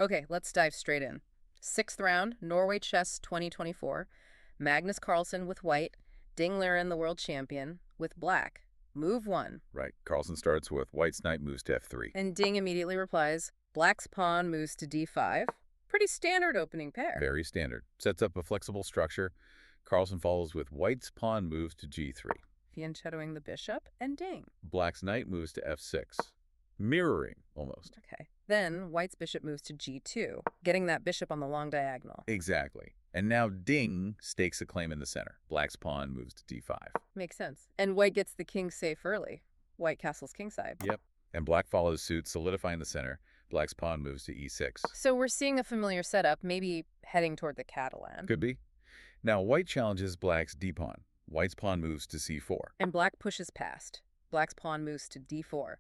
Okay, let's dive straight in. Sixth round, Norway Chess 2024. Magnus Carlsen with white, Ding Liren, the world champion, with black. Move one. Right. Carlsen starts with white's knight moves to f3. And Ding immediately replies, black's pawn moves to d5. Pretty standard opening pair. Very standard. Sets up a flexible structure. Carlsen follows with white's pawn moves to g3. Fianchettoing the bishop, and Ding. Black's knight moves to f6. Mirroring, almost. Okay. Then white's bishop moves to g2, getting that bishop on the long diagonal. Exactly. And now Ding stakes a claim in the center. Black's pawn moves to d5. Makes sense. And white gets the king safe early. White castles kingside. Yep. And black follows suit, solidifying the center. Black's pawn moves to e6. So we're seeing a familiar setup, maybe heading toward the Catalan. Could be. Now white challenges black's d-pawn. White's pawn moves to c4. And black pushes past. Black's pawn moves to d4.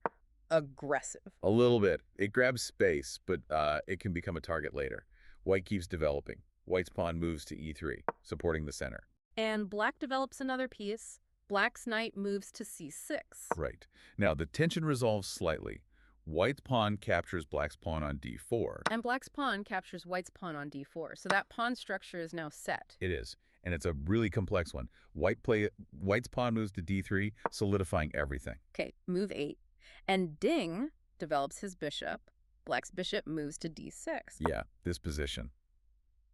Aggressive. A little bit. It grabs space, but it can become a target later. White keeps developing. White's pawn moves to e3, supporting the center. And black develops another piece. Black's knight moves to c6. Right. Now, the tension resolves slightly. White's pawn captures black's pawn on d4. And black's pawn captures white's pawn on d4. So that pawn structure is now set. It is. And it's a really complex one. White's pawn moves to d3, solidifying everything. Okay, move 8. And Ding develops his bishop. Black's bishop moves to d6. Yeah, this position.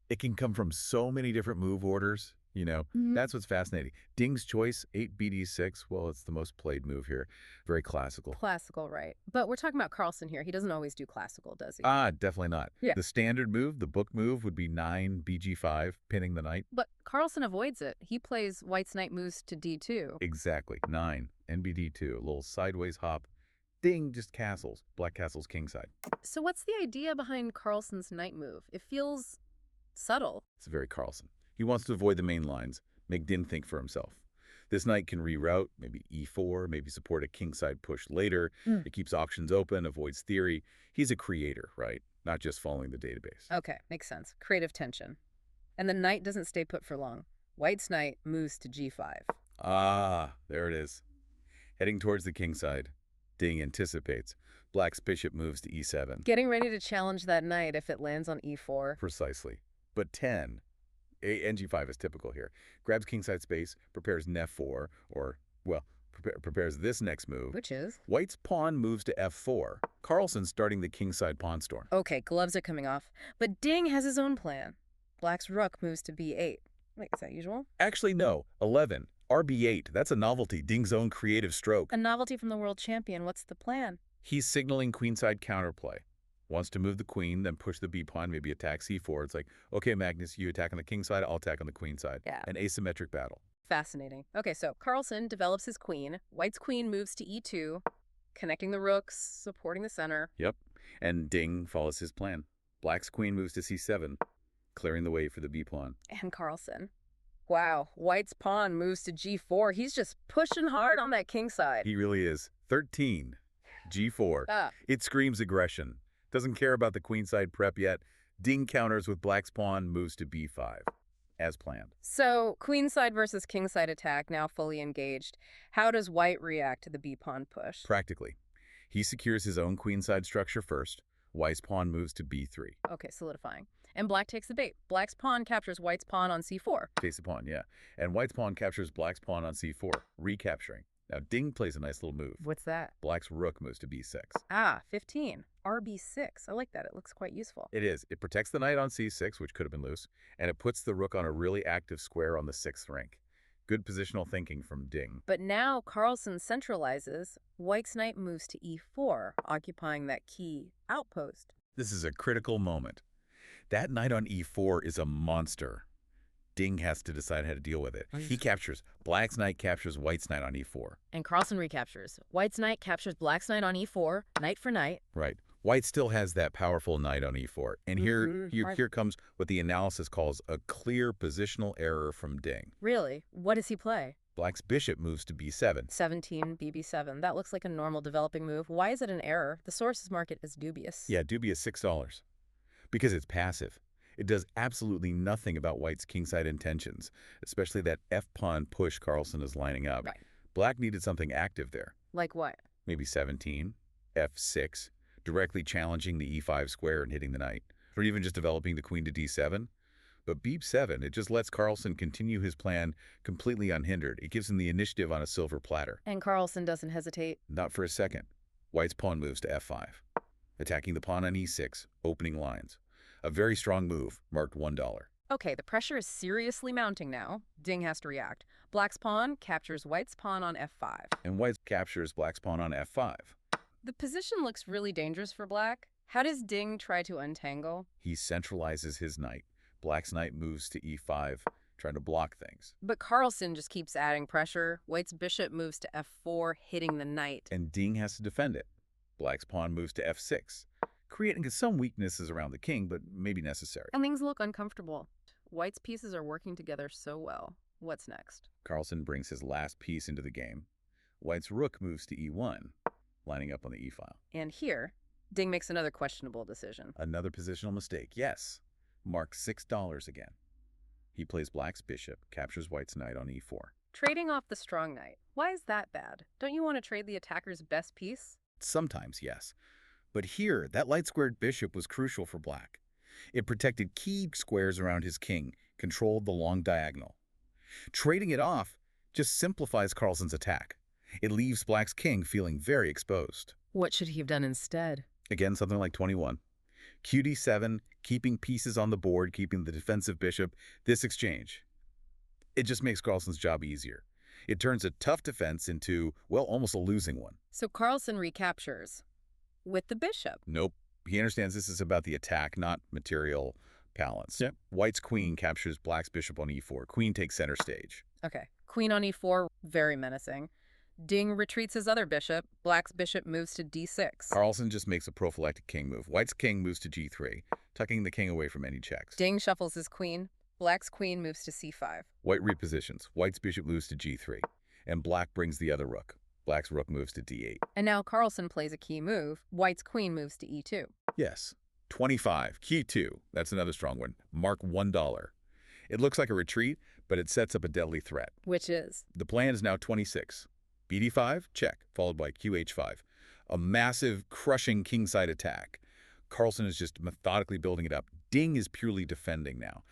It can come from so many different move orders. That's what's fascinating. Ding's choice, 8bd6, well, it's the most played move here. Very classical. Classical, right. But we're talking about Carlsen here. He doesn't always do classical, does he? Definitely not. Yeah. The standard move, the book move, would be 9bg5, pinning the knight. But Carlsen avoids it. He plays white's knight moves to d2. Exactly. 9, nbd2, a little sideways hop. Ding just castles. Black castles kingside. So what's the idea behind Carlsen's knight move? It feels subtle. It's very Carlsen. He wants to avoid the main lines, make Ding think for himself. This knight can reroute, maybe e4, maybe support a kingside push later. It keeps options open, avoids theory. He's a creator, right? Not just following the database. Okay, makes sense. Creative tension. And the knight doesn't stay put for long. White's knight moves to g5. There it is. Heading towards the kingside. Ding anticipates. Black's bishop moves to e7. Getting ready to challenge that knight if it lands on e4. Precisely. But 10. NG5 is typical here. Grabs kingside space, prepares f4, or, well, prepares this next move. Which is? White's pawn moves to f4. Carlsen starting the kingside pawn storm. Okay, gloves are coming off. But Ding has his own plan. Black's rook moves to b8. Wait, is that usual? Actually, no. 11. RB8. That's a novelty. Ding's own creative stroke. A novelty from the world champion. What's the plan? He's signaling queenside counterplay. Wants to move the queen, then push the b-pawn, maybe attack c4. It's like, okay, Magnus, you attack on the king side, I'll attack on the queen side. Yeah. An asymmetric battle. Fascinating. Okay, so Carlsen develops his queen. White's queen moves to e2, connecting the rooks, supporting the center. Yep. And Ding follows his plan. Black's queen moves to c7, clearing the way for the b-pawn. And Carlsen. Wow, White's pawn moves to g4. He's just pushing hard on that king side. He really is. 13. g4. It screams aggression. Doesn't care about the queenside prep yet. Ding counters with black's pawn moves to b5, as planned. So, queenside versus kingside attack now fully engaged. How does white react to the b-pawn push? Practically. He secures his own queenside structure first. White's pawn moves to b3. Okay, solidifying. And black takes the bait. Black's pawn captures white's pawn on c4. Face the pawn, yeah. And white's pawn captures black's pawn on c4, recapturing. Now, Ding plays a nice little move. What's that? Black's rook moves to b6. 15. RB6. I like that. It looks quite useful. It is. It protects the knight on c6, which could have been loose, and it puts the rook on a really active square on the 6th rank. Good positional thinking from Ding. But now Carlsen centralizes. White's knight moves to e4, occupying that key outpost. This is a critical moment. That knight on e4 is a monster. Ding has to decide how to deal with it. He captures. Black's knight captures white's knight on e4. And Carlsen recaptures. White's knight captures black's knight on e4, knight for knight. Right. White still has that powerful knight on e4. And here comes what the analysis calls a clear positional error from Ding. Really? What does he play? Black's bishop moves to b7. 17, bb7. That looks like a normal developing move. Why is it an error? The sources mark it as dubious. Yeah, dubious $6. Because it's passive. It does absolutely nothing about white's kingside intentions, especially that f-pawn push Carlsen is lining up. Right. Black needed something active there. Like what? Maybe 17, f6, directly challenging the e5 square and hitting the knight, or even just developing the queen to d7. But b7, it just lets Carlsen continue his plan completely unhindered. It gives him the initiative on a silver platter. And Carlsen doesn't hesitate. Not for a second. White's pawn moves to f5, attacking the pawn on e6, opening lines. A very strong move, marked $1. Okay, the pressure is seriously mounting now. Ding has to react. Black's pawn captures White's pawn on f5. And White captures Black's pawn on f5. The position looks really dangerous for Black. How does Ding try to untangle? He centralizes his knight. Black's knight moves to e5, trying to block things. But Carlsen just keeps adding pressure. White's bishop moves to f4, hitting the knight. And Ding has to defend it. Black's pawn moves to f6, creating some weaknesses around the king, but maybe necessary. And things look uncomfortable. White's pieces are working together so well. What's next? Carlsen brings his last piece into the game. White's rook moves to e1, lining up on the e-file. And here, Ding makes another questionable decision. Another positional mistake, yes. Marked $6 again. He plays Black's bishop, captures White's knight on e4. Trading off the strong knight. Why is that bad? Don't you want to trade the attacker's best piece? Sometimes, yes. But here, that light-squared bishop was crucial for Black. It protected key squares around his king, controlled the long diagonal. Trading it off just simplifies Carlsen's attack. It leaves Black's king feeling very exposed. What should he have done instead? Again, something like 21. QD7, keeping pieces on the board, keeping the defensive bishop. This exchange, it just makes Carlsen's job easier. It turns a tough defense into, well, almost a losing one. So Carlsen recaptures with the bishop. Nope. He understands this is about the attack, not material balance. Yep. White's queen captures Black's bishop on e4. Queen takes center stage. Okay. Queen on e4, very menacing. Ding retreats his other bishop. Black's bishop moves to d6. Carlsen just makes a prophylactic king move. White's king moves to g3, tucking the king away from any checks. Ding shuffles his queen. Black's queen moves to c5. White repositions. White's bishop moves to g3, and Black brings the other rook. Black's rook moves to d8. And now Carlsen plays a key move. White's queen moves to e2. Yes. 25. Key 2. That's another strong one. Mark $1. It looks like a retreat, but it sets up a deadly threat. Which is? The plan is now 26. bd5, check, followed by qh5. A massive, crushing kingside attack. Carlsen is just methodically building it up. Ding is purely defending now.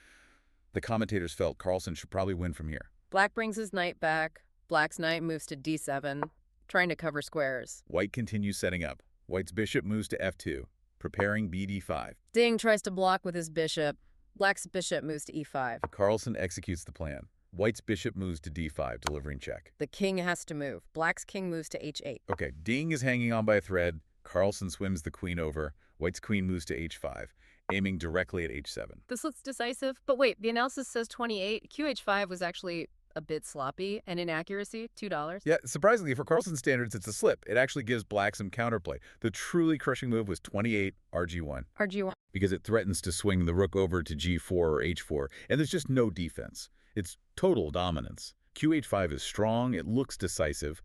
The commentators felt Carlsen should probably win from here. Black brings his knight back. Black's knight moves to d7, trying to cover squares. White continues setting up. White's bishop moves to f2, preparing bd5. Ding tries to block with his bishop. Black's bishop moves to e5. Carlsen executes the plan. White's bishop moves to d5, delivering check. The king has to move. Black's king moves to h8. Okay, Ding is hanging on by a thread. Carlsen swims the queen over. White's queen moves to h5, aiming directly at h7. This looks decisive, but wait, the analysis says 28. QH5 was actually a bit sloppy. And inaccuracy, $2. Yeah, surprisingly, for Carlsen standards, it's a slip. It actually gives Black some counterplay. The truly crushing move was 28, RG1. RG1. Because it threatens to swing the rook over to g4 or h4, and there's just no defense. It's total dominance. QH5 is strong, it looks decisive,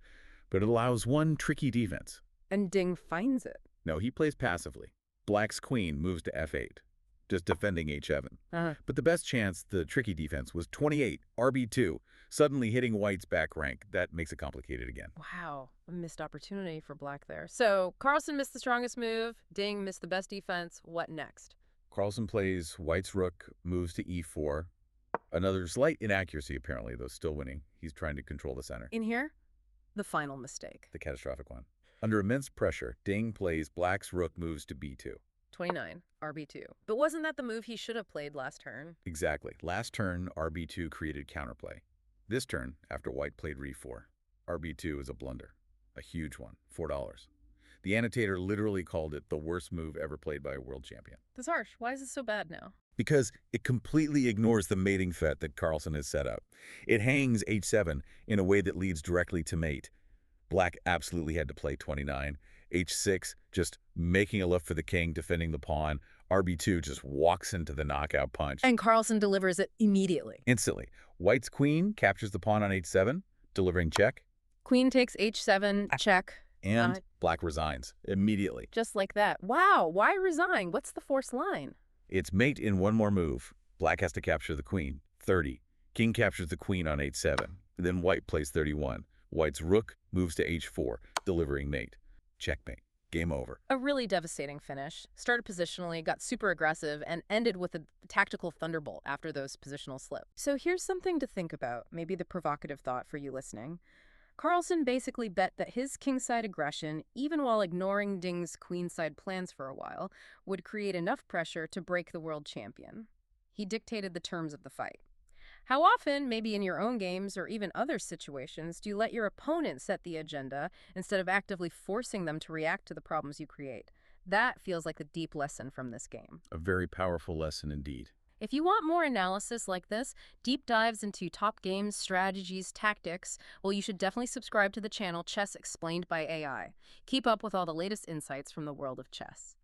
but it allows one tricky defense. And Ding finds it. No, he plays passively. Black's queen moves to f8, just defending h7. But the best chance, the tricky defense, was 28, RB2, suddenly hitting White's back rank. That makes it complicated again. Wow, a missed opportunity for Black there. So Carlsen missed the strongest move, Ding missed the best defense. What next? Carlsen plays White's rook, moves to e4. Another slight inaccuracy, apparently, though still winning. He's trying to control the center. In here, the final mistake. The catastrophic one. Under immense pressure, Ding plays Black's rook moves to b2. 29, RB2. But wasn't that the move he should have played last turn? Exactly. Last turn, RB2 created counterplay. This turn, after White played re4, RB2 is a blunder. A huge one. $4. The annotator literally called it the worst move ever played by a world champion. That's harsh. Why is it so bad now? Because it completely ignores the mating threat that Carlsen has set up. It hangs h7 in a way that leads directly to mate. Black absolutely had to play 29. h6, just making a lift for the king, defending the pawn. RB2 just walks into the knockout punch. And Carlsen delivers it immediately. Instantly. White's queen captures the pawn on h7, delivering check. Queen takes h7, check. And Black resigns immediately. Just like that. Wow, why resign? What's the forced line? It's mate in one more move. Black has to capture the queen. 30. King captures the queen on h7. Then White plays 31. White's rook moves to h4, delivering mate. Checkmate. Game over. A really devastating finish. Started positionally, got super aggressive, and ended with a tactical thunderbolt after those positional slips. So here's something to think about, maybe the provocative thought for you listening. Carlsen basically bet that his kingside aggression, even while ignoring Ding's queenside plans for a while, would create enough pressure to break the world champion. He dictated the terms of the fight. How often, maybe in your own games or even other situations, do you let your opponent set the agenda instead of actively forcing them to react to the problems you create? That feels like a deep lesson from this game. A very powerful lesson indeed. If you want more analysis like this, deep dives into top games, strategies, tactics, well, you should definitely subscribe to the channel Chess Explained by AI. Keep up with all the latest insights from the world of chess.